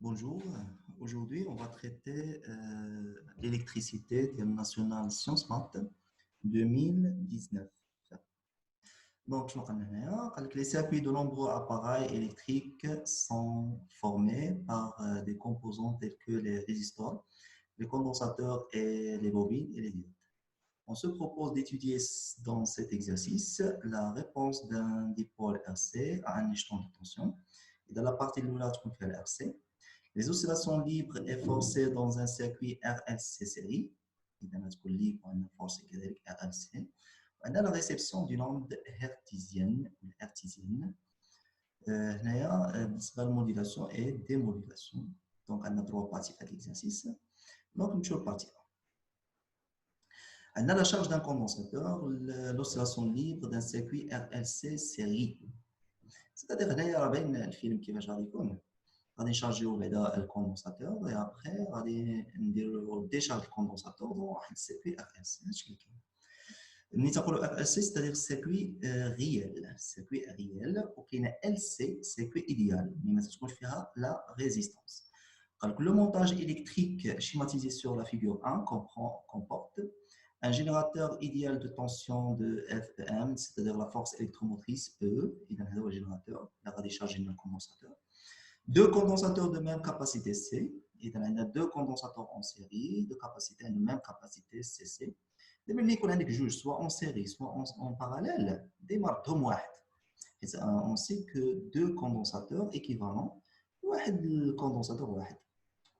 Bonjour, aujourd'hui on va traiter l'électricité nationale Sciences Math 2019. Donc, les circuits de nombreux appareils électriques sont formés par des composants tels que les résistors, les condensateurs et les bobines et les diodes. On se propose d'étudier dans cet exercice la réponse d'un dipôle RC à un échelon de tension. Et dans la partie lunaire qu'on fait le RC, les oscillations libres et forcées dans un circuit RLC série, إذا تكون libre وعندنا forcé كذلك RLC, وعندنا la réception d'une onde hertzienne. هنايا بالنسبة للموديلاسيون et démodulation. Donc عندنا trois parties في l'exercice. Donc نمشيو للبارتي 1. On a la charge d'un condensateur, l'oscillation libre d'un circuit RLC série. C'est-à-dire هنايا راه باين الفيلم كيفاش غادي يكون. غادي نشارجيو بعدا الكوندونساتور et après غادي نديرو ديشارج الكوندونساتور dans واحد السيركوي RLC. هادشي اللي كاين. ملي تنقولوا RLC c'est-à-dire سيركوي ريال، سيركوي ريال، وكاينه LC سيركوي ايديال اللي ما تكونش فيها لا ريزيستانس. قال لك le montage électrique schématisé sur la figure 1 comporte un générateur idéal de tension de FM, c'est-à-dire la force électromotrice E, il a un générateur, il a déchargé le condensateur. Deux condensateurs de même capacité C, il a deux condensateurs en série de capacité de même capacité CC. Soit en série, soit en parallèle, on sait que deux condensateurs équivalents, un condensateur,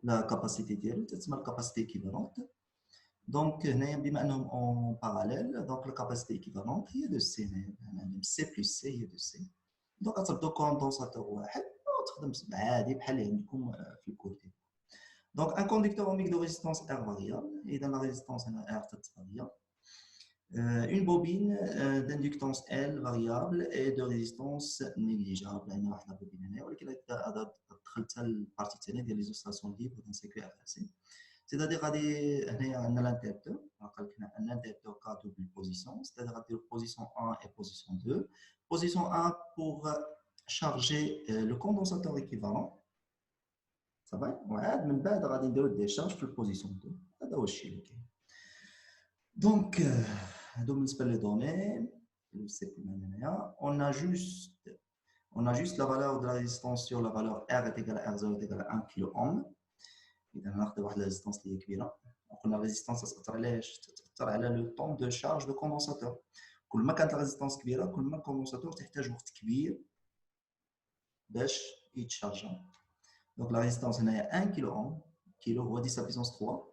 la capacité la capacité équivalente. Donc, en parallèle, donc la capacité équivalente est de C, C plus C est de C. Donc, on a deux condensateurs, donc un conducteur ohmique de résistance R variable, et dans la résistance R variable. Une bobine d'inductance L variable et de résistance négligeable. La bobine les oscillations libres dans CQRC. C'est-à-dire qu'on a l'interrupteur, un interrupteur à double position, c'est-à-dire à position 1 et position 2. Position 1 pour charger le condensateur équivalent. Ça va? Ouais, من بعد غادي نديرو décharge في position 2. هذا هو الشيء اللي كاين. Donc, هادو بالنسبة لي données, on ajuste la valeur de la résistance sur la valeur R est égale à R0 est égale à 1 kΩ. إذا ناخذ واحد الريزيستانس اللي هي كبيره، وقلنا الريزيستانس تاثر على ايش؟ تاثر على لو طون دو شارج دو كوندونساتور. كل ما كانت الريزيستانس كبيره كل ما الكوندونساتور تحتاج وقت كبير باش يتشارجا. دونك لا ريزيستانس هنايا 1 كيلو اوم، كيلو هو 10 puissance 3.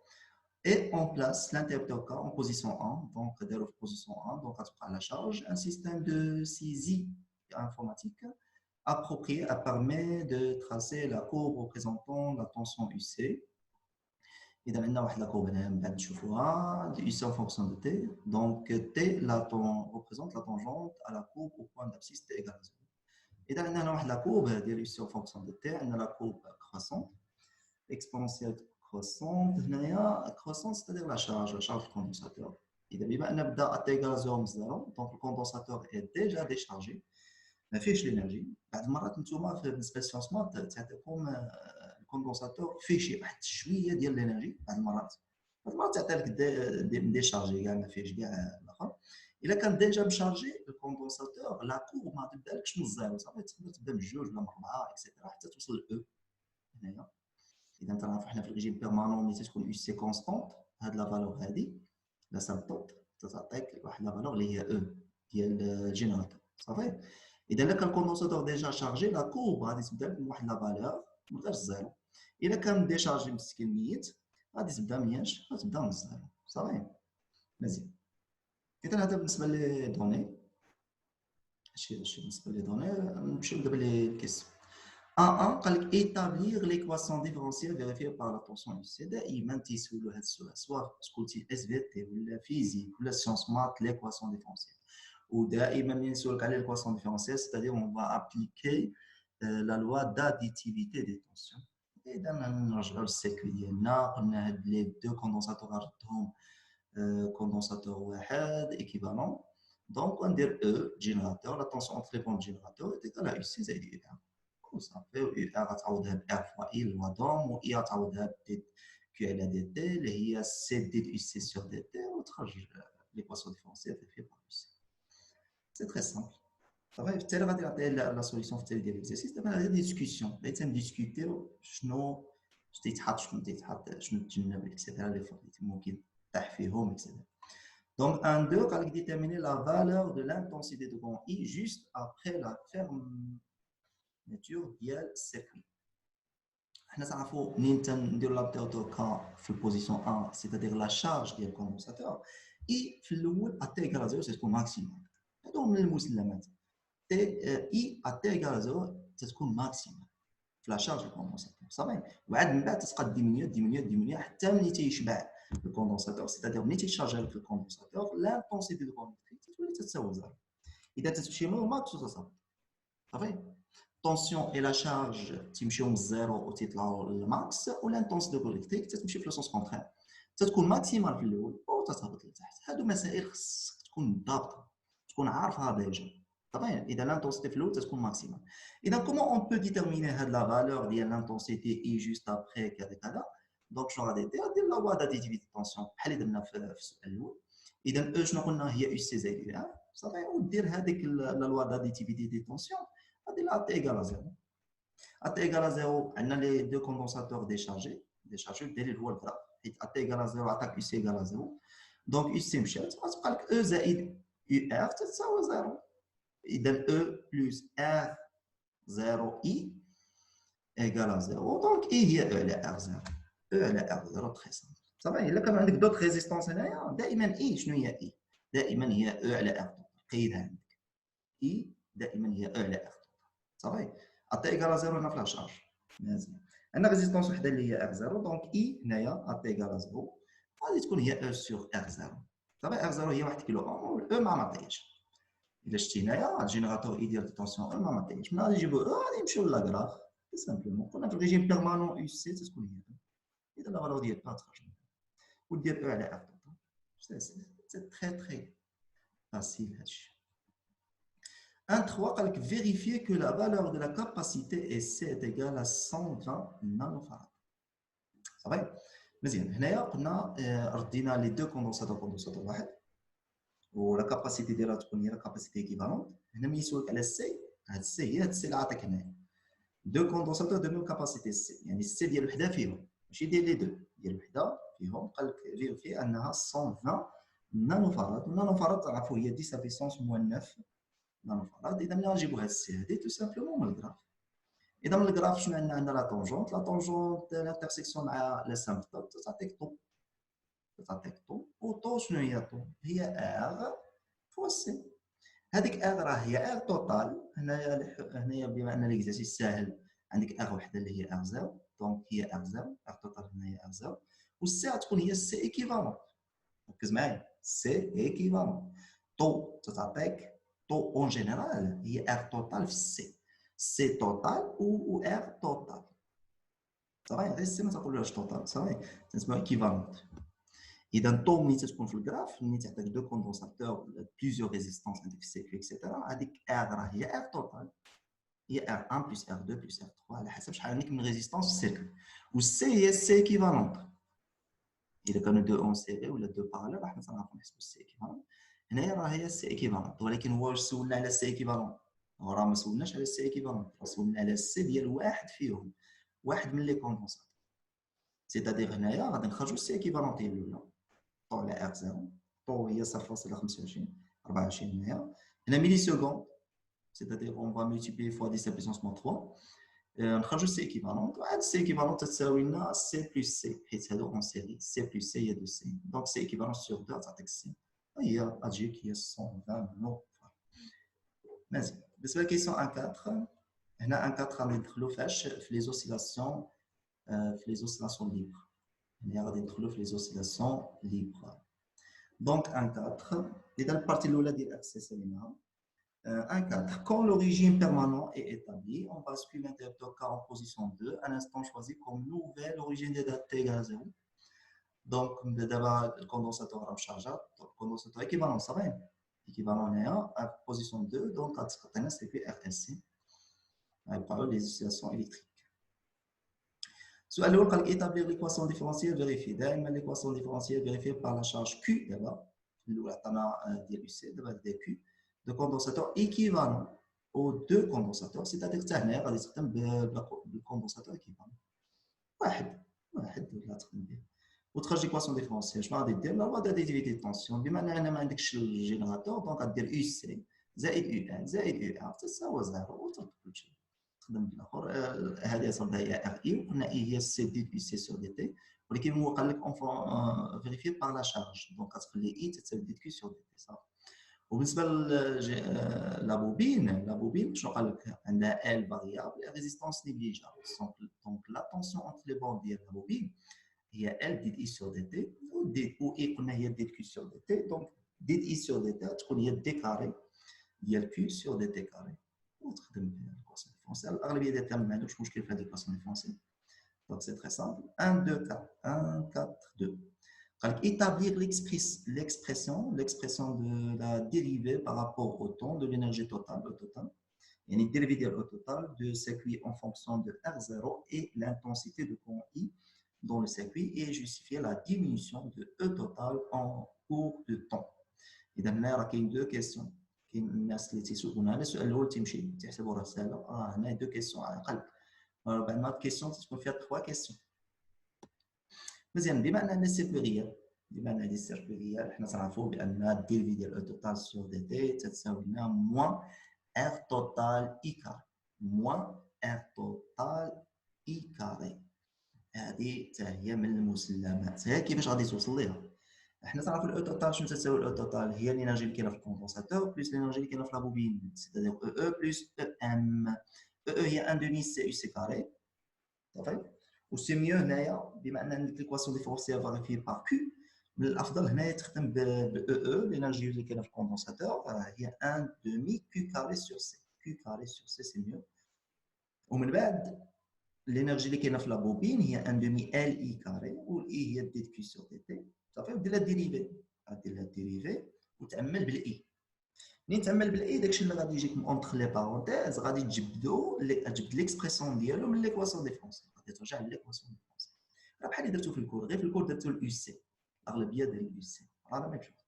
Et on place l'interrupteur K en position 1, donc en position 1, donc à la charge, un système de saisie informatique approprié permet de tracer la courbe représentant la tension UC. إذا عندنا واحد لا كورب هنا من بعد نشوفوها UC en fonction de T. Donc T représente la tangente à la courbe au point d'abscisse T égale 0. إذا عندنا هنا واحد لا كورب ديال UC en fonction de T، عندنا لا كورب croissante exponentielle croissante. هنايا croissante c'est-à-dire la charge du condensateur. إذا بما أن بدا à T égale 0 من 0، donc le condensateur est déjà déchargé، ما فيهش لينيرجي. بعض المرات نتوما بالنسبه للسيونس مات تعطيكم الكوندونساتور فيه شي واحد شويه ديال لينيرجي، بعض المرات تعطي لك ديشارجي كاع ما فيهش كاع الاخر. الا كان ديجا مشارجي الكوندونساتور لا كور ما تبدالكش من الزيرو، صافي تقدر تبدا من جوج ولا من اربعه اكسيتيرا حتى توصل ل او هنايا. اذا تنعرفوا حنا في الريجيم بيرمانون ملي تكون يو سي كونستونت، هاد لا فالور هادي لا سابطوط تعطيك واحد لا فالور اللي هي او ديال الجينيراتور، صافي. إذا كان الكوندونساتور ديجا شارجي لا كورب غادي تبدا من واحد لا فالور من غير الزيرو. إلا كان ديشارجي مسكين ميت غادي تبدا مناش؟ غتبدا من الزيرو، صافي مزيان. إذا هذا بالنسبة لي دوني، هادشي بالنسبة لي دوني. نمشيو دابا للكيسيون. 1 قال لك établir l'équation différentielle vérifiée par la tension UC. دائما تيسولوا هذا السؤال سواء سكولتي اس في تي ولا فيزيك ولا سيونس مات l'équation différentielle. ودائما يسولك على l'équation différentielle, c'est-à-dire on va appliquer la loi d'additivité des tensions. إذا نرجعوا للسيركوي ديالنا، قلنا هاد لي دو كوندونساتور غنردهم كوندونساتور واحد équivalent. Donc on ندير E générateur, la tension entre les points de générateur est égale à UC زائد U1. وصافي و ار غتعوضها ب ار فوا اي اللي هو دوم و اي غتعوضها ب كيو على دي تي اللي هي سي دي دو سي سور دي تي وتخرج ليكواسيون ديفرونسيال في بار سي. سي تري سامبل. صافي بالتالي غادي نعطي لا سوليسيون في التالي ديال ليكزارسيس. دابا غادي ديسكسيون غادي تنديسكوتيو شنو تيتحط شنو تيتحط شنو تجنب اكسيتيرا لي فور ممكن طيح فيهم اكسيتيرا. Donc, un 2, quand il déterminer la valeur de l'intensité de grand I juste après la fermeture du circuit. Nous savons que nous avons في position 1, c'est-à-dire la charge du condensateur, et le à t égale à 0, c'est le maximum. Donc, le مسلمات I à t égale à 0, c'est le maximum. La charge du condensateur. Ça va. وعاد من بعد تبقى diminuer حتى ملي تيشبع le condensateur, c'est-à-dire ملي تيشارجي avec le condensateur, l'intensité de courant électrique تولي تتساوي زيرو. إذا تمشي من الماكس وتصافي. صافي. Tension et la charge تمشيو من الزيرو وتيطلعوا للماكس والانتونسيتي دو الكتريك تتمشي في لوسونس كونترير. تتكون ماكسيمال في الاول وتتهبط لتحت. هادو مسائل خصك تكون ضابطه تكون عارفها ديجا. طبعا اذا l'intensité في الاول تتكون ماكسيمال. اذا comment on peut déterminer هاد la valeur ديال l'intensité I juste après كذا. دونك شنو غادي دير لا لوا داديتيفيتي طونسيون بحال اللي درنا في السؤال الاول. اذا شنو قلنا هي يو سي زائد يو ار صافي ودير هذيك لا لوا داديتيفيتي دي طونسيون غادي لا T égale à 0. À T égale à 0, on a les deux condensateurs déchargés, dès le graphe. À T égale à 0, attaque UC égale à 0. Donc, UC مشات غتبقى لك E زائد UR تساوي 0. إذا E plus R0I égale à 0. Donc, I هي E على R0. E على R0 très simple. صافي إلا كان عندك دوت ريزيستونس هنايا دائما I شنو هي I؟ دائما هي E على R. قيدها عندك. I دائما هي E على R. صافي ا تي ايكال 0 هنا في لا شارج مزيان عندنا ريزيستونس وحده اللي هي ار 0 دونك اي هنايا ا تي ايكال 0 غادي تكون هي او سور ار 0 صافي ار 0 هي 1 كيلو اوم او ما معطياش الا شتي هنايا الجينيراتور اي ديال التونسيون او ما معطياش من غادي نجيبو او غادي نمشيو لاكراف سامبلومون قلنا في الريجيم بيرمانون يو سي تكون هي اذا لا فالور ديال با تخرج ودير او على ار سي تري تري فاسيل هادشي. 1.3 قال لك vérifier que la valeur de la capacité SC est égale à 120 nanofarad. صافي مزيان هنايا قلنا ردينا لي دو كوندونساتور واحد ولا كاباسيتي ديالها تكون هي لا كاباسيتي ايكيفالونت. هنا ملي يسولك على السي هاد السي هي هاد السي اللي عطاك هنايا دو كوندونساتور دو ميم كاباسيتي السي يعني السي ديال وحده فيهم ماشي ديال لي دو ديال وحده فيهم قال لك فيريفي انها 120 نانوفاراد. النانوفاراد تعرفوا هي 10 بيسونس موان 9 نانوفاراد. اذا ملي غنجيبو هاد السي هادي تو سامبلومون من الجراف. اذا من الجراف شنو عندنا لا طونجونت لانترسيكسيون مع لا سامبل تعطيك طو وطو شنو هي طو هي ار فوا سي. هذيك ار راه هي ار توتال. هنايا بما ان ليكزارسيس ساهل عندك ار وحده اللي هي ار 0 دونك هي ار 0 ار توتال هنا هي ار 0 والسي غتكون هي السي ايكيفالون. ركز معايا سي ايكيفالون طو تعطيك طو اون جينيرال هي ار توتال في السي سي توتال و ار توتال صافي غير السي ما تقولوش توتال صافي تسمى ايكيفالونت. اذا طو ملي تكون في الجراف ملي تعطيك دو كوندونساتور بليزيور ريزيستونس عندك في السيركوي اكسيتيرا هذيك ار راه هي ار توتال هي ار 1 بلس ار 2 بلس ار 3 على حسب شحال عندك من ريزيستونس في السيركوي والسي هي السي ايكيفالونت. اذا كانوا دو اون سيري ولا دو باراليل راح نعرفوا نحسبوا السي ايكيفالونت. هنايا راه هي السي ايكيفالونت ولكن هو واش سولنا على السي ايكيفالونت راه ما سولناش على السي ايكيفالونت راه سولنا على السي ديال واحد فيهم واحد من لي كوندونساتور سيتادير هنايا غادي نخرجوا السي ايكيفالونت ديال الاولى طو على ار 0 طو هي 0.25 24 هنايا هنا ميلي سكوند سيتادير اون فا مولتيبلي فوا 10 بيسونس مون 3 نخرجوا السي ايكيفالونت وعاد السي ايكيفالونت تساوي لنا سي بلس سي حيت هادو اون سيري سي بلس سي هي 2 سي دونك سي ايكيفالونت سور 2 تعطيك السي هي اجيك هي 120 نو. مزيان بالنسبه لكيسيون 1.4 هنا 1.4 غادي ندخلوا فاش في لي زوسيلاسيون في لي زوسيلاسيون ليبر هنا غادي ندخلوا في لي زوسيلاسيون ليبر دونك 1.4 اذا البارتي الاولى ديال اكسي ساليناها 1.4 quand le régime permanent est établi on bascule l'interrupteur K en position 2 à l'instant choisi comme nouvelle origine des dates T égale à 0 donc d'abord le condensateur راه مشارجا الكوندونساتور équivalent صافي équivalent هنايا à position 2 donc غتعطينا سي بي ار اس سي les oscillations électriques. السؤال الاول قال لك établir l'équation différentielle vérifiée. دائما l'équation différentielle vérifiée par la charge Q دابا الاولى عطانا ديال UC دابا ديال Q de condensateur équivalent aux deux condensateurs, c'est-à-dire حتى هنايا غادي تخدم بالكوندونساتور équivalent واحد ولا تخدم به وتخرج ليكواسيون ديفرونسيال. شنو غادي دير؟ لا غادي ديفيدي الطونسيون بما ان ما عندكش الجينيراتور دونك غدير يو سي زائد يو ان زائد يو ان تساوي زيرو وترد كلشي تخدم بالاخر. هذه صافي هي ار اي وقلنا اي هي سي دي يو سي سور دي تي ولكن هو قال لك اون فيريفي باغ لا شارج دونك غتخلي اي تساوي دي كيو سور دي تي صافي. وبالنسبه لابوبين شنو قال لك؟ عندها ال فاريابل ريزيستونس نيجليجابل دونك لا تونسيون اونتر لي بون ديال لابوبين هي ال دي اي سور دي تي و اي قلنا هي دي كيو سور دي تي دونك دي اي سور دي تي تكون هي دي كاري ديال كيو سور دي تي كاري وتخدم بالكواسيون ديفرونسيال. الاغلبيه ديال الكلام ما عندوش مشكل في هذه الكواسيون ديفرونسيال دونك سي تري سامبل 1 2 4 1 4 2. قال لك établir l'expression de la dérivée par rapport au temps de l'énergie totale au total يعني الديريفي ديال au total de circuit en fonction de R0 et l'intensité de courant I dans le circuit et justifier la diminution de E total en cours de temps. إذا هنا راه كاين دو كيسيون، كاين الناس اللي تيسولونا على السؤال الأول تيمشي تيحسبوا رسالة هنا دو كيسيون على الأقل بعد ما كيسيون تكون فيها 3 كيسيون. مزيان بما ان السيركوليه حنا تنعرفوا بان الديريفي ديال او توتال سور دي تي تتساوي لنا موان ار توتال اي كاري موان ار توتال اي كاري. هذه حتى هي من المسلمات. هي كيفاش غادي توصل ليها؟ حنا تنعرفوا الاو توتال شنو تساوي الاو توتال؟ هي الانرجي اللي كاينه في الكوندونساتور بلس الانرجي اللي كاينه في لابوبين سيتادير او بلس او ام. او هي 1 دومي سي يو سي كاري صافي. وسي ميو هنايا بما ان عندك ليكواسيون ديفرونسيال فاريفي باغ كيو من الافضل هنايا تخدم ب او الانرجي اللي كاينه في الكوندونساتور هي 1 دومي كيو كاري سور سي كيو كاري سور سي سي ميو. ومن بعد الانرجي اللي كاينه في لابوبين هي 1 دومي ال اي كاري والاي هي دي كيو سور دي تي صافي. ودير لها ديريفي وتعمل بالاي. منين تعمل بالاي داكشي اللي غادي يجيك اونتر لي بارونتيز غادي تجبدو تجبد ليكسبرسيون ديالو من ليكواسيون ديفرونسيال غادي ترجع ليكواسيون ديفرونسيال. راه بحال اللي درتو في الكور غير في الكور درتو اليو سي الاغلبيه ديال اليو سي راه لا ميم شوز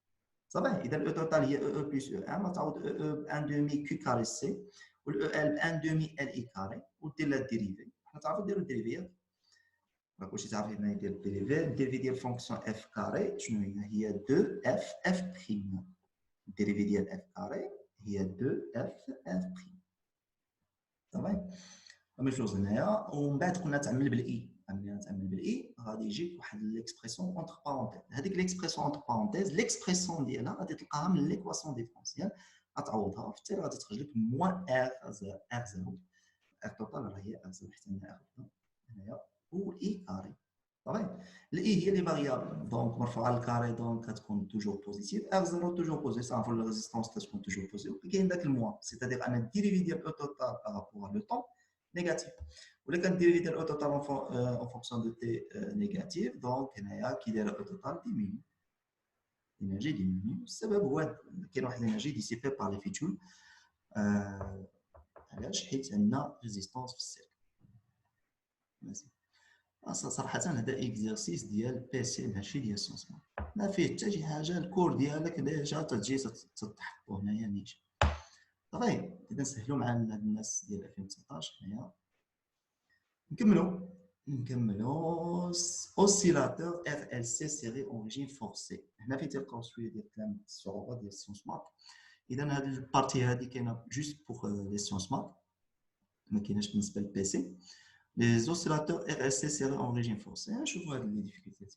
صافي. اذا الاو توتال هي او بلس او 1 تعوض او 1 دومي كيو كاري سي والاو ال 1 دومي ال اي كاري ودير لها الديريفي. حنا تعرفوا ديروا الديريفيات راه كلشي تعرف هنا يدير الديريفي ديال فونكسيون اف كاري شنو هي 2 اف بريم. الديريفي ديال اف كاري هي 2 اف بريم صافي. ميم شوز هنايا. ومن بعد قلنا تعمل بالاي. تعمل بالاي غادي يجيك واحد ليكسبرسيون اونتر بارونتيز. هذيك ليكسبرسيون اونتر بارونتيز ليكسبرسيون ديالها غادي تلقاها من ليكواسيون ديفرونسيال غتعوضها في التالي غادي تخرج لك موان ار 0 ار توتال راه هي ار 0 حتى هنا هنايا والاي كاري صافي. الاي هي لي فاريابل دونك مرفوعه للكاري دونك كتكون توجور بوزيتيف ار 0 توجور بوزيتيف صافي. لا ريزيستونس كتكون توجور بوزيتيف كاين داك الموان سيتادير ان الديريفي ديال او توتال بارابور لو طون نيجاتيف ولا كان ديريفي ديال او توتال اون فونكسيون دو تي نيجاتيف دونك هنايا كي داير او توتال ديميني الانرجي ديميني. السبب هو كاين واحد الانرجي ديسيبي بار لي فيتول علاش؟ حيت عندنا ريزيستونس في السيركل. مزيان صراحه هذا اكزرسيس ديال بي سي ماشي ديال سونس ما فيه حتى شي حاجه. الكور ديالك ديجا تجي تحطو هنايا نيجا صافي. اذا نسهلوا مع هاد الناس ديال 2019 هنايا نكملوا اوسيلاتور ار ال سي سيري اوريجين فورسي. هنا فين تلقاو شويه ديال الكلام الصعوبه ديال السيونس مات. اذا هاد البارتي هادي كاينه جوست بوغ لي سيونس مات ما كايناش بالنسبه للبي سي. Les oscillateurs RLC serrés en régime forcé. Je vois les difficultés.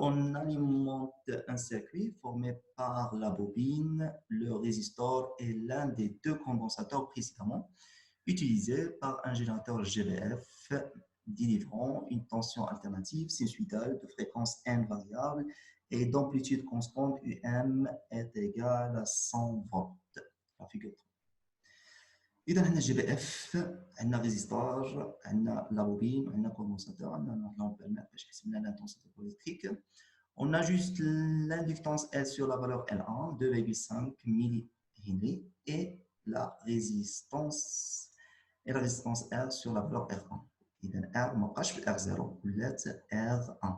On alimente un circuit formé par la bobine, le résistor et l'un des deux condensateurs précédemment utilisés par un générateur GBF délivrant une tension alternative sinusoïdale de fréquence N variable et d'amplitude constante UM est égale à 100 volts. La figure 3. اذا عندنا جي بي اف عندنا ريزيستور عندنا لابوبين عندنا كوندونساتور عندنا لامبيرميتر باش يحسب لنا لانتونسيتي électrique. On a juste l'inductance L sur la valeur L1 2,5 millihenry et la résistance et la résistance R sur la valeur R1. R ما بقاش في R0 ولات R1.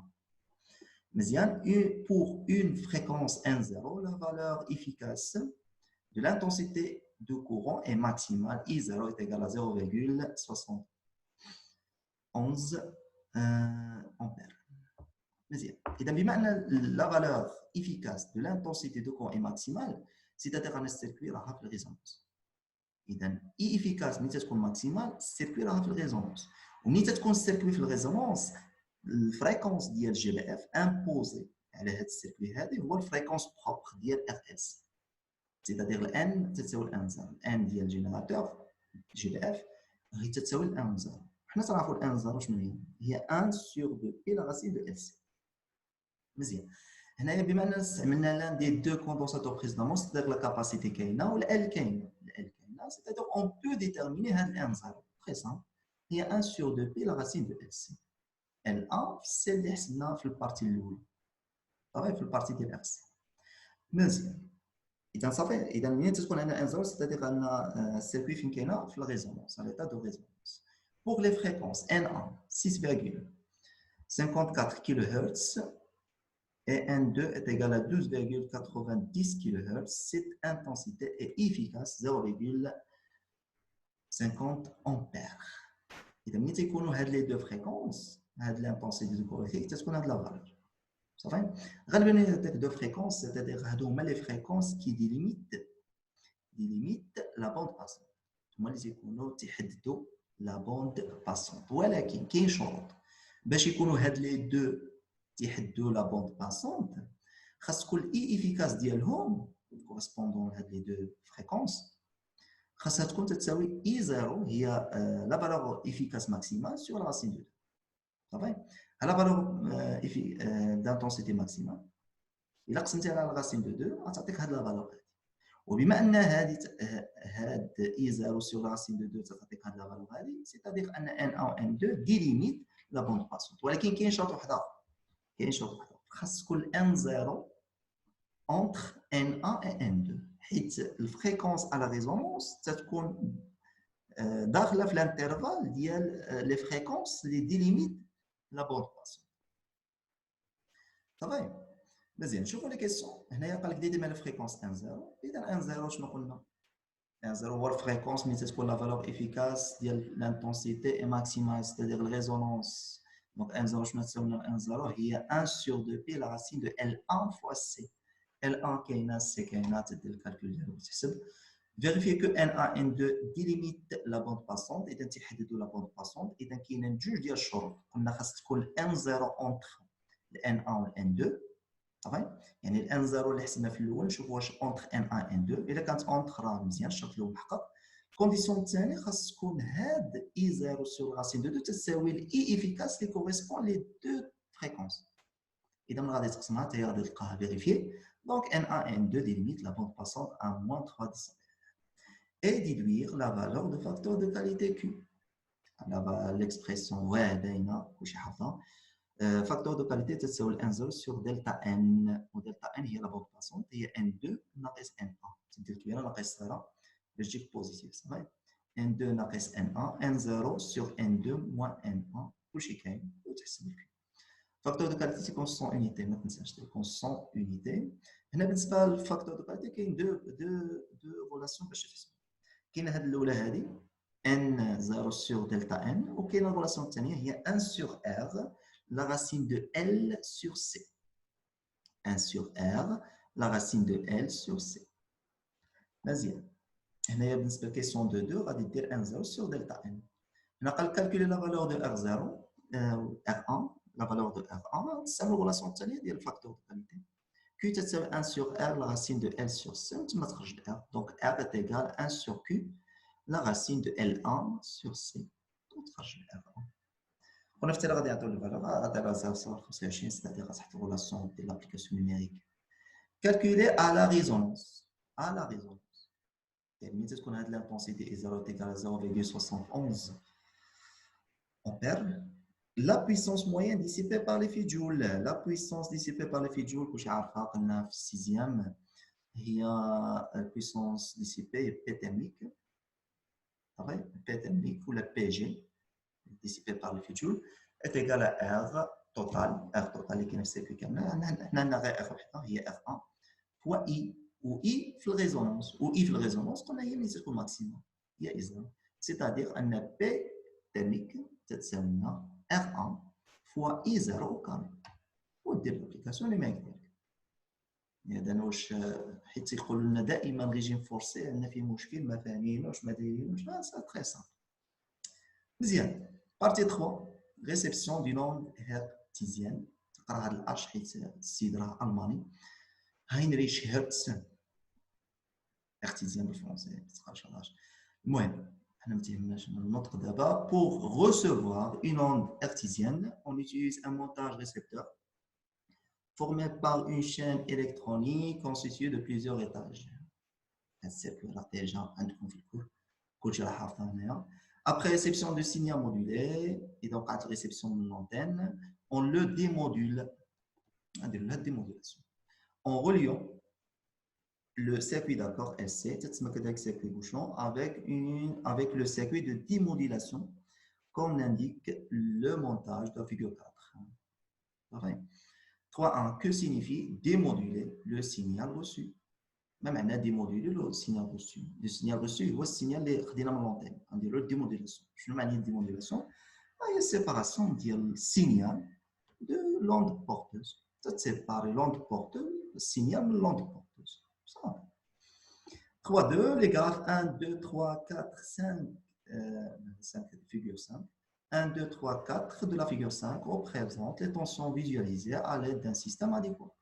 مزيان. Pour une fréquence N0, la valeur efficace de l'intensité de courant est maximale. I0 est égal à 0,71 ampères. مزيان. إذا بما أن la valeur efficace de l'intensité de courant est maximale, c'est-à-dire أن السيركوي راها في الريزونانس. إذا I efficace ملي تكون ماكسيمال السيركوي راها في الريزونانس. وملي تكون السيركوي في الريزونانس الفريكونس ديال جي بي اف امبوزي على هذا السيركوي هذا هو الفريكونس بروبر ديال ار اس. c'est-à-dire الان تساوي الان زيرو. الان ديال الجينيراتور جي بي اف هي تساوي الان زيرو. حنا تنعرفوا الان زيرو شنو هي 1 sur 2 بي لا راسين دو ال سي. مزيان. هنايا بما اننا استعملنا لان دي دو كوندونساتور بريسيدامون c'est-à-dire لا كاباسيتي كاينه والال كاينه. الال كاينه c'est-à-dire on peut déterminer هذا الان زيرو très simple. هي 1 sur 2 بي لا راسين دو ال سي. L1 c'est اللي حسبناها في البارتي الاولى صافي في البارتي ديال اكس. مزيان. اذا صافي. اذا ملي تكون عندنا ان زيرو سيتادير ان السيركوي فين كاينه في الريزونانس على ليتا دو ريزونانس. بوغ لي فريكونس N1 6,54 kHz et N2 est égal à 12,90 kHz, cette intensité est efficace 0,50 ampères. اذا ملي تيكونوا هاد لي دو فريكونس هاد لانتونسيتي دو كورون تتكون هاد لا فالور صافي. غالبا هادوك دو فريكونس سيتادير هادو هما لي فريكونس كي ديليميت لا بوند باسون، هما اللي تيكونوا تيحددوا لا بوند باسون. ولكن كاين شروط باش يكونوا هاد لي دو تيحددوا لا بوند باسون. خاص تكون اي افيكاس ديالهم كورسبوندون هاد لي دو فريكونس خاصها تكون تساوي اي زيرو هي لا فالور افيكاس ماكسيمال سور لا راسين دو. صافي. على فالور دانتونسيتي ماكسيمال الا قسمتي على راسين دو 2 غتعطيك هاد لا فالور هادي. وبما ان هاد اي زيرو سور راسين دو 2 تعطيك هاد لا فالور هادي سيتادير ان ان 1 و ان 2 ديليميت لا بوند باسونت. ولكن كاين شرط واحد اخر. خاص تكون ان زيرو entre N1 et N2 حيت الفريكونس على ريزونانس تتكون داخله في الانترفال ديال لي فريكونس اللي ديليميت لا بوند باسون. صافي. مزيان. شوفوا لي كيسيون. هنايا قال لك ديما الفريكونس ان زيرو. اذا ان زيرو شنو قلنا؟ ان زيرو هو الفريكونس ملي تكون لا فالور افيكاس ديال لانتونسيتي اي ماكسيمال ستادير الريزونانس. دونك ان زيرو شنو تساوي لنا؟ ان زيرو هي 1 sur 2 بي لا راسين دو L1 fois C. L1 كاينه C كاينه تدير الكالكول ديالو وتحسب. Vérifier que N1 N2 délimite la bande passante. إذا تيحددوا la bande passante. إذا كاينين جوج ديال الشروط. قلنا خاص تكون N0 entre N1 و N2. صافي. يعني N0 اللي حسبنا في الأول نشوفوا واش entre N1 N2. إذا كانت entre راه مزيان الشرط الأول محقق. الكونديسيون الثاني خاص تكون هاد I0 sur racine de 2 تساوي ال I efficace اللي correspond les deux fréquences. إذا من غادي تقسمها حتى هي غادي تلقاها فيريفيي. Donc N1 et N2 délimitent la bande passante à moins 3 décibels. Et déduire la valeur de facteur de qualité Q. L'expression facteur de qualité تساوي N0 sur delta N. ودلتا N هي la bande passante هي N2 ناقص N1. تدير كبيرة ناقص صغيرة باش تجيك بوزيتيف. صافي. N2 ناقص N1 N0 sur N2 moins N1 كلشي كاين وتحسب الكي. فاكتور دو كاليتي تيكون 100 unité ما تنساش تيكون 100 unité. هنا بالنسبه للفاكتور دو كاليتي كاين دو ريلاسيون باش تحسب. كاينه هذه الاولى هذه n 0 sur delta n وكاينه الريلاسيون الثانيه هي 1 sur r la racine de l sur c. 1 sur r la racine de l sur c. مزيان. هنايا بالنسبه لكيسيون دو 2 غادي دير 1 0 sur delta n. هنا قال كالكولي لا فالور دو r0 r1 la valeur de R1, c'est la relation de le facteur de qualité. Q est 1 sur R, la racine de L sur C, donc R est égal à 1 sur Q, la racine de L1 sur C. On a fait la valeur, c'est-à-dire cette relation de l'application numérique. Calculée à la résonance. À la résonance. Est-ce qu'on a de l'intensité est 0 égale à 0,71 ampères. La puissance moyenne dissipée par l'effet Joule. La puissance dissipée par l'effet Joule, que j'ai appris en 6e, il y a la puissance dissipée P thermique. P thermique ou la PG, dissipée par le futur, est égal à R total qui est le circuit كامل. هنا غير R وحده هي R1 fois I ou I في الريزونانس قلنا هي اللي تكون ماكسيموم هي إذا c'est-à-dire أن P thermique تتساوي لنا R1 fois I0 au carré ودير الابليكاسيون اللي ما يدير. إذا واش حيت تيقولوا لنا دائما ريجيم فورسي عندنا فيه مشكل ما فاهمينوش ما دايرينوش سا تري سامبل. مزيان بارتي 3 ريسبسيون دي نوند هرتزيان تقرا هاد الاتش حيت السيد راه الماني هاينريش هرتز هرتزيان بالفرنسي ما تقراش هاداش. المهم حنا ما تيهمناش النطق دابا. pour recevoir une onde hertzienne on utilise un montage récepteur formé par une chaîne électronique constituée de plusieurs étages. Après réception du signal modulé, et donc après réception de l'antenne, on le démodule. En reliant le circuit d'accord SC, circuit bouchon, avec le circuit de démodulation, comme l'indique le montage de la figure 4. Pareil. 3.1. Que signifie démoduler le signal reçu? Même on a démodulé le signal reçu. Le signal reçu, c'est le signal qui est dans l'antenne. On dit la démodulation. Je ne sais pas démodulation. Il y a une séparation du signal de l'onde porteuse. Ça sépare l'onde porteuse, le signal de l'onde porteuse. 3.2. Les graphes 1, 2, 3, 4, 5, 5 figure 5. 1, 2, 3, 4 de la figure 5 représentent les tensions visualisées à l'aide d'un système adéquat.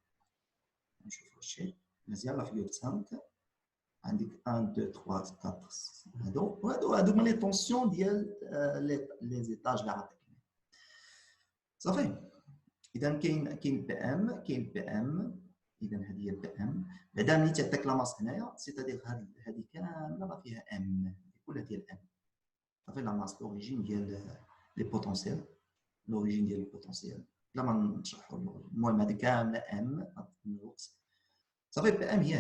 Je vais chercher la figure 5. 1, 2, 3, 4. هذو les tensions les étages là. Ça fait. إذا كاين بي ام إذا هذه هي البي ام. بعدا ملي تعطيك لا ماس هنايا سيتادير هذه كامله راه فيها ام كلها ديال ام. صافي لا ماس لوريجين ديال لي بوتونسيال لوريجين ديال البوتونسيال لا ما نشرحوا المهم هذه كامله ام الوقت صافي بي ام هي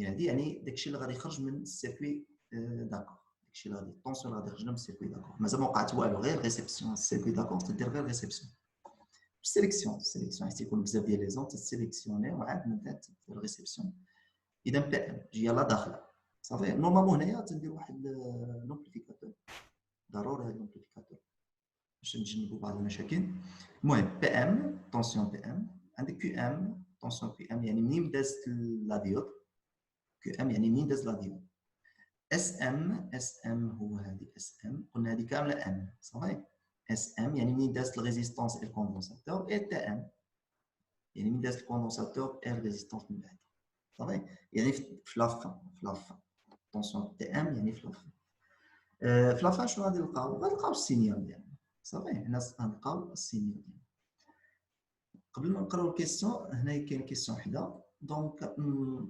هذه يعني داكشي اللي غادي يخرج من السيركوي داكور داكشي اللي غادي الطونسيون اللي غادي يخرج من السيركوي داكور مازال ما وقعت والو غير ريسبسيون السيركوي داكور تدير غير ريسبسيون سيليكسيون حيت يكون بزاف ديال لي زون تسيليكسيوني وعاد من بعد تدير ريسبسيون اذا بي ام جي يلاه داخله صافي نورمالمون هنايا تندير واحد لومبليفيكاتور ضروري هذا الامبليفيكاتور باش نتجنبوا بعض المشاكل. المهم بي ام طونسيون بي ام عندك كيو ام طونسيون كيو ام يعني منين دازت لا ديود كيو ام يعني منين داز لا ديود. اس ام هو هذه اس ام قلنا هذه كامله ام صافي. اس ام يعني منين دازت الريزيستانس اي الكوندونساتور اي تي ام يعني منين دازت الكوندونساتور اي الريزيستانس من بعد صافي يعني في لافان طونسيون تي ام يعني في لافان. في لافان شنو غادي نلقاو؟ غنلقاو السينيال ديالنا صافي حنا غنلقاو السينيال ديالنا. قبل ما نقراو الكيسيون هنا كاين كيسيون وحده دونك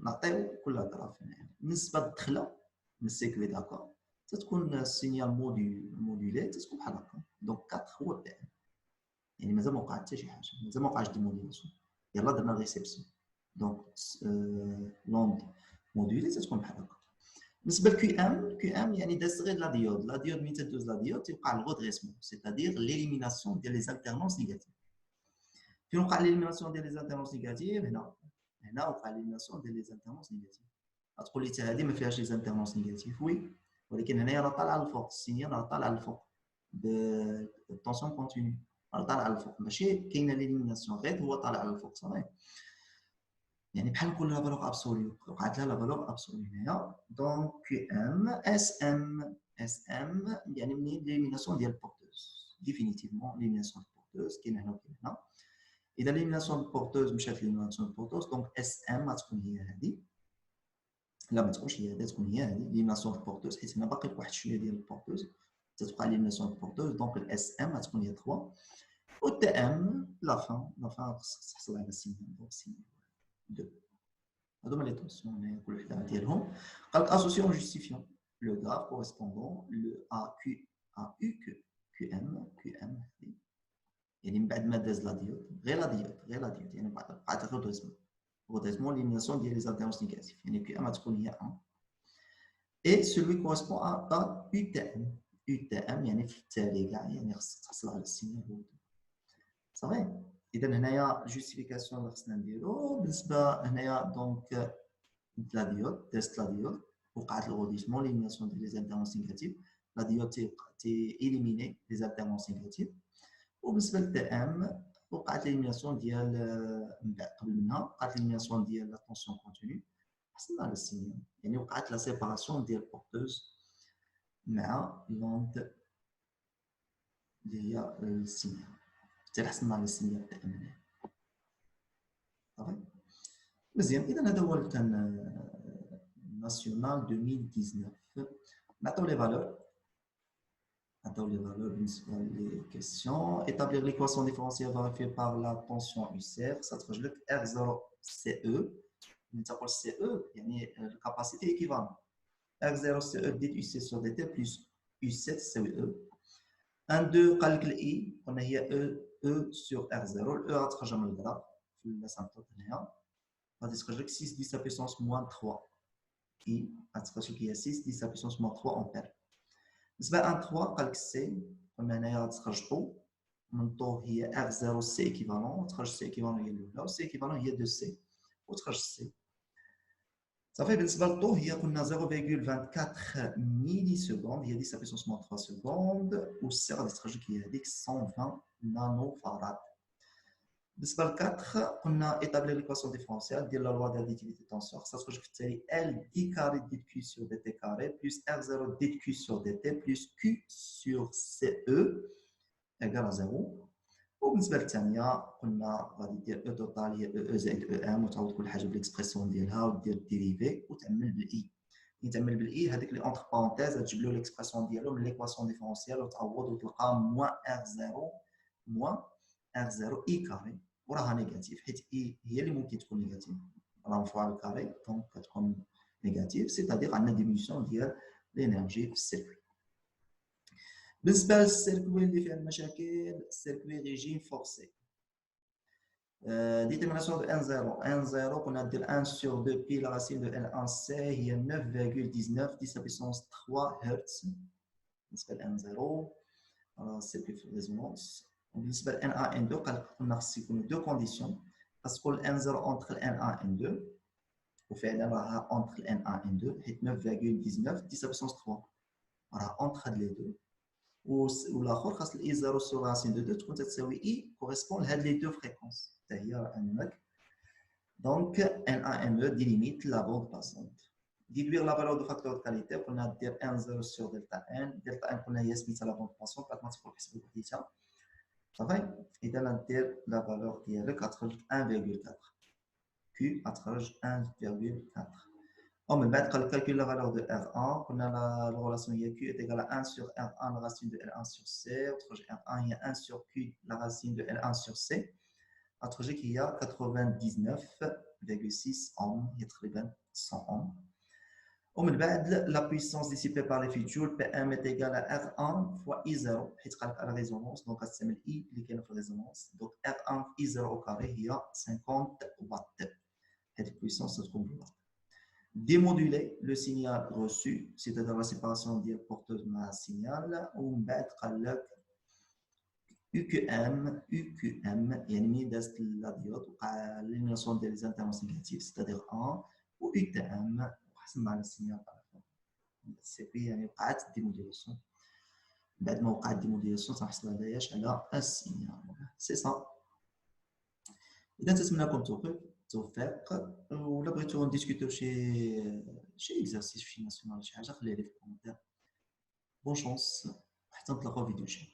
نعطيو كل غراف هنا بالنسبه للدخله من السيكوي داكور تتكون السينيال موديولي تتكون بحال هكا دونك 4 هو بي ام يعني مازال ما وقع حتى شي حاجه مازال ما وقعش دي موديلاسيون يلاه درنا ريسبسيون دونك لوند موديولي تتكون بحال هكا. بالنسبه لكيو ام يعني دازت غير لا ديود ملي تدوز لا ديود تيوقع الغودغيسمون سيتادير ليليميناسيون ديال لي زالتيرنونس نيجاتيف. فين وقع ليليميناسيون ديال لي زالتيرنونس نيجاتيف؟ هنا وقع ليليميناسيون ديال لي زالتيرنونس نيجاتيف. غتقول لي حتى هذه ما فيهاش لي زالتيرنونس نيجاتيف وي ولكن هنايا راه طالعه للفوق السينيال راه طالعه للفوق بالطونسيون كونتينيو راه طالعه للفوق ماشي كاينه ليليميناسيون غير هو طالع للفوق صافي يعني بحال نقول لا فالور ابسوليو وقعت لها لا فالور ابسوليو هنايا دونك كيو ام اس ام يعني منين ليليميناسيون ديال البورتوز ديفينيتيفمون ليليميناسيون البورتوز كاين هنا وكاين هنا. اذا ليليميناسيون البورتوز مشات ليليميناسيون البورتوز دونك اس ام غتكون هي هذه لا ما تكونش هي هذه تكون هي هذه ليليميناسيون البورتوز حيت هنا باقي واحد شويه ديال البورتوز تتوقع ليليميناسيون البورتوز دونك الاس ام غتكون هي 3 والتي ام لا فان خصك تحصل على السينيال دونك السينيال 2 هذوما لي طونسيون هنايا كل وحده ديالهم قالك اسوسيون جوستيفيون لو غراف كوريسبوندون لو ا كيو ام هذه يعني من بعد ما داز لا ديود غير لا ديود يعني بقات غودريسمون ليميناسيون ديال لي زالتيرنونس نيجاتيف يعني كيو ام غتكون هي 1 et celui correspond à date UTM. UTM يعني في التالي كاع يعني خصك تحصل على السينيال صافي. اذا هنايا جوستيفيكاسيون اللي خصنا نديرو بالنسبه هنايا دونك لا ديود تيست لا ديود وقعت الغوديسمون ليميناسيون ديال لي زالتيرونس نيجاتيف لا ديود تي إليميني لي زالتيرونس نيجاتيف. وبالنسبه للتي ام وقعت ليميناسيون ديال من بعد قبل منها وقعت ليميناسيون ديال لا طونسيون كونتينيو حصلنا على السينيال يعني وقعت لا سيباراسيون ديال بورتوز مع لوند اللي هي السينيال حتى حصلنا على السينيال تي ام صافي مزيان. اذا هذا هو كان ناسيونال 2019 نعطيو لي فالور بالنسبه لي كيسيون. établir l'équation différentielle vérifiée par la tension UCR ستخرج لك R0 CE ملي تقول CE يعني الكاباسيتي ايكيفالون R0 CE ديت UC sur DT plus U7 تساوي E 1 2 قال لك الاي قلنا هي E sur R0 الاو غتخرج من الكراف في الاسامبتوت هنايا غادي تخرج لك 6 دي سا بيسونس موان 3 اي غتخرج لك هي 6 دي سا بيسونس موان 3 امبير. بالنسبه ل 1 3 قال لك سي قلنا هنايا غتخرج طو من طو هي R0 سي ايكيفالون وتخرج سي ايكيفالون هي الاولى وسي ايكيفالون هي 2 سي وتخرج سي صافي. بالنسبه للطو هي قلنا 0.24 ميلي سكوند هي دي سا بيسونس موان 3 سكوند والسي غادي تخرج لك هي هذيك 120 نانو فاراد. بالنسبه ل 4 قلنا établir l'équation différentielle ديال لا لوا d'additivité tension خصها تخرج في التالي L دي كاري دي كيو سور دي تي كاري بلس R0 دي كيو سور دي تي بلس كيو سور سي او ايكال 0. وبالنسبه للثانيه قلنا غادي دير او توتال هي او زائد او ام وتعوض كل حاجه بالاكسبرسيون ديالها ودير الديريفي وتعمل بالاي. ملي تعمل بالاي هذيك لي اونتر بارونتيز تجيب له ليكسبرسيون ديالو من ليكواسيون ديفيرونسيال وتعوض وتلقى موان R0 موان R0 اي كاري وراها نيجاتيف حيت اي هي اللي ممكن تكون نيجاتيف راه مرفوعه بالكاري دونك كتكون نيجاتيف سيتادير عندنا ديميسيون ديال لينيرجي في السيركوي. بالنسبه للسيركوي اللي فيها المشاكل السيركوي ريجيم فورسي ديتيرميناسيون دو ان 0 ان 0 قلنا دير 1 sur 2 بي لا راسين دو ان 1 سي هي 9.19 دي سا بيسونس 3 هرتز بالنسبه ل ان 0 سيركوي في ريزونانس. وبالنسبه ل ان 1 ان 2 قلنا خص يكونوا دو كونديسيون خاص تكون ان 0 اونتر ان 1 ان 2 وفعلا راها اونتر ان 1 ان 2 حيت 9.19 دي سا بيسونس 3 راها اونتر هاد لي دو والاخر خاص الاي 0 سور راسين دو 2 تكون تساوي اي كوريسبون لهاد لي دو فريكونس حتى هي عندك دونك ان 1 ان 2 ديليميت لا بوند باسونت. ديدوير لا فالور دو فاكتور دو كاليتي قلنا دير ان 0 سور دلتا ان دلتا ان قلنا هي سميتها لا بوند باسونت بعد ما تدخل تحسب وحديتها صافي. اذا ندير لا فالور ديالك غتخرج 1.4 كيو غتخرج 1.4 ومن بعد قال calcule la valeur de R1 قلنا la relation هي Q est égale à 1 sur R1 la racine de L1 sur C وتخرج R1 هي 1 sur Q la racine de L1 sur C غتخرج لك هي 99.6 اوم هي تقريبا 100 اوم. ومن بعد la puissance dissipée par les joules PM est égale à R1 fois I0 حيت قال لك على ريزونانس دونك غتستعمل I اللي كاينه في الريزونانس دونك R1 I0 au carré هي 50 واط هذه البويسونس تكون بالواط. Démoduler le signal reçu, c'est-à-dire la séparation des porteurs de ma signal, ou بعد قال لك UQM يعني ملي دازت لا ديود وقع ليميناسيون ديال لي زانتيرونس نيجاتيف c'est-à-dire 1 و UTM وحسبنا على السينيال سي بي يعني وقعت ديموديلاسيون. بعد ما وقعت ديموديلاسيون تنحصل عليهاش على السينيال سي صا. اذا نتمنى لكم التوفيق ولا بغيتو نديسكوتو شي اكزرسيس في شي ناسيونال شي حاجه خليها لي في الكومنتير. بون شونس حتى نتلاقاو فيديو جاي.